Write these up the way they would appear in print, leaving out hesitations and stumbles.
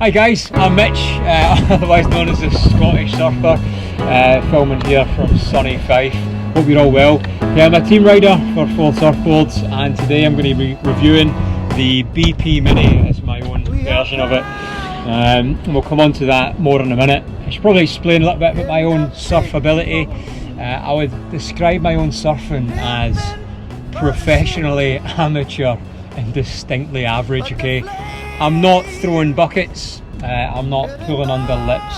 Hi guys, I'm Mitch, otherwise known as the Scottish Surfer, filming here from sunny Fife. Hope you're all well. Yeah, I'm a team rider for Full Surfboards, and today I'm going to be reviewing the BP Mini. It's my own version of it, and we'll come on to that more in a minute. I should probably explain a little bit about my own surf ability. I would describe my own surfing as professionally amateur and distinctly average, okay? I'm not throwing buckets, I'm not pulling under lips,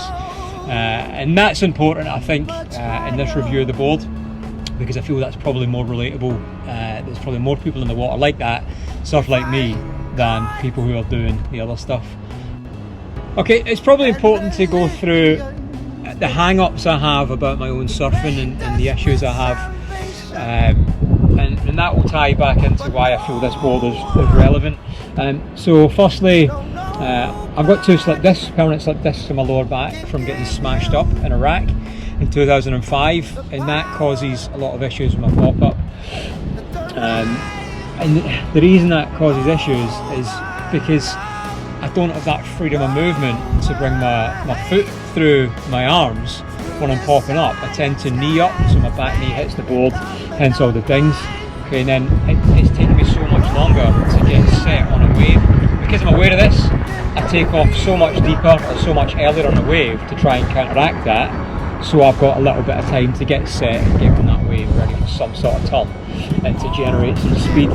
and that's important, I think, in this review of the board, because I feel that's probably more relatable. There's probably more people in the water like that, surf like me, than people who are doing the other stuff. Okay, it's probably important to go through the hang-ups I have about my own surfing and the issues I have, and that will tie back into why I feel this board is relevant. So firstly, I've got two permanent slip discs in my lower back from getting smashed up in Iraq in 2005, and that causes a lot of issues with my pop-up. And the reason that causes issues is because I don't have that freedom of movement to bring my foot through my arms when I'm popping up. I tend to knee up, so my back knee hits the board, hence all the dings. Okay, and then it's taken me so much longer to get set on a wave. Because I'm aware of this, I take off so much deeper or so much earlier on the wave to try and counteract that, so I've got a little bit of time to get set and get on that wave ready for some sort of turn and to generate some speed.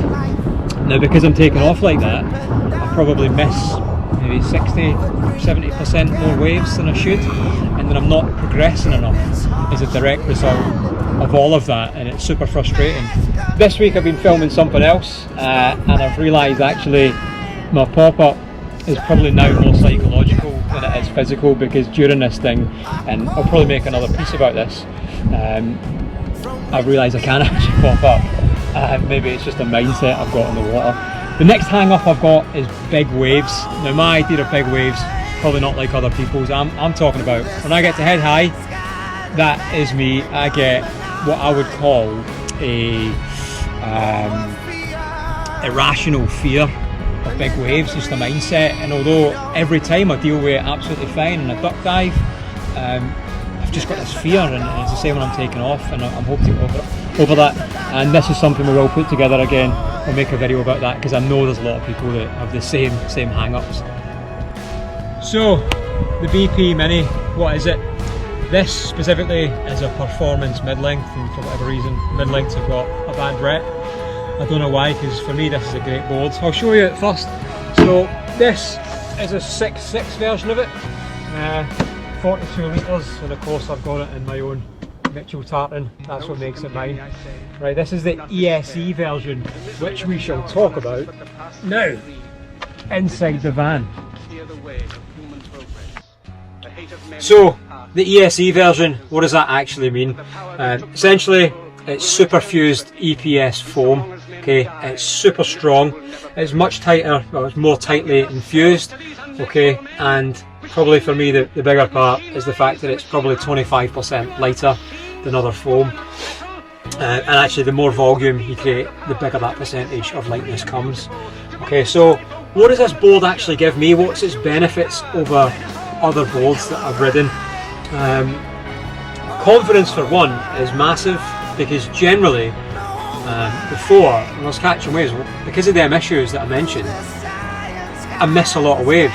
Now, because I'm taking off like that, I probably miss maybe 60-70% more waves than I should, and then I'm not progressing enough as a direct result of all of that, and it's super frustrating. This week I've been filming something else, and I've realised actually my pop-up is probably now more psychological than it is physical, because during this thing, and I'll probably make another piece about this, I've realised I can actually pop up. Maybe it's just a mindset I've got in the water. The next hang up I've got is big waves. Now, my idea of big waves, probably not like other people's. I'm talking about when I get to head high, that is me. I get what I would call a irrational fear of big waves, just a mindset. And although every time I deal with it absolutely fine in a duck dive, I've just got this fear, and it's the same when I'm taking off, and I'm hoping to get over that. And this is something we will put together again. I'll make a video about that, because I know there's a lot of people that have the same hang-ups. So, the BP Mini, what is it? This specifically is a performance mid-length, and for whatever reason, mid-lengths have got a bad rep. I don't know why, because for me this is a great board. I'll show you it first. So this is a 6.6 version of it, 42 litres, and of course I've got it in my own Mitchell tartan. That's what makes it mine. Right, this is the ESE version, which we shall talk about now, inside the van. So, the ESE version, what does that actually mean? Essentially, it's superfused EPS foam. Okay, it's super strong. It's much tighter, well, it's more tightly infused. Okay, and probably for me the bigger part is the fact that it's probably 25% lighter than other foam. And actually, the more volume you create, the bigger that percentage of lightness comes. Okay, so what does this board actually give me? What's its benefits over other boards that I've ridden? Confidence, for one, is massive, because generally before, when I was catching waves, because of them issues that I mentioned, I miss a lot of waves,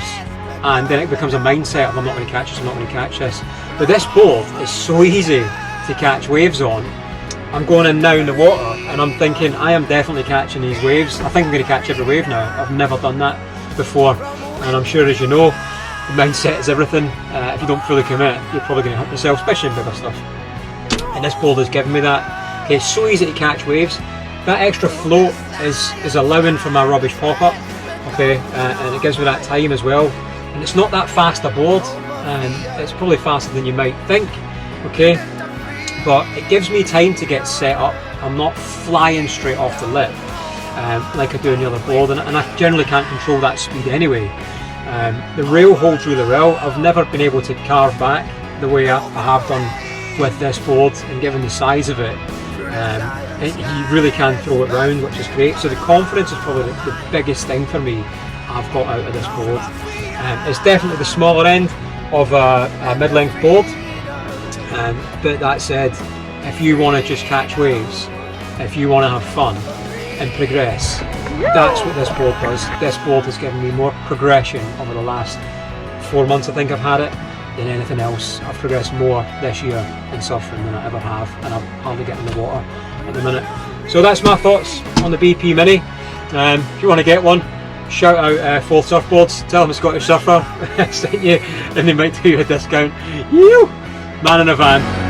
and then it becomes a mindset of I'm not going to catch this, I'm not going to catch this. But this board is so easy to catch waves on. I'm going in now in the water and I'm thinking I am definitely catching these waves. I think I'm going to catch every wave now. I've never done that before, and I'm sure, as you know, the mindset is everything. If you don't fully commit, you're probably going to hurt yourself, especially in bigger stuff. And this board has given me that. Okay, it's so easy to catch waves. That extra float is allowing for my rubbish pop-up. Okay, and it gives me that time as well. And it's not that fast a board, and it's probably faster than you might think. Okay, but it gives me time to get set up. I'm not flying straight off the lip like I do on the other board, and I generally can't control that speed anyway. The rail holds really well. I've never been able to carve back the way I have done with this board, and given the size of it, you really can throw it round, which is great. So the confidence is probably the biggest thing for me I've got out of this board. It's definitely the smaller end of a mid-length board, but that said, if you want to just catch waves, if you want to have fun and progress, that's what this board does. This board has given me more progression over the last 4 months I think I've had it than anything else. I've progressed more this year in surfing than I ever have, and I'm hardly getting in the water at the minute. So that's my thoughts on the BP Mini. If you want to get one, shout out Full Surfboards, tell them a Scottish Surfer sent you and they might do you a discount. You man in a van.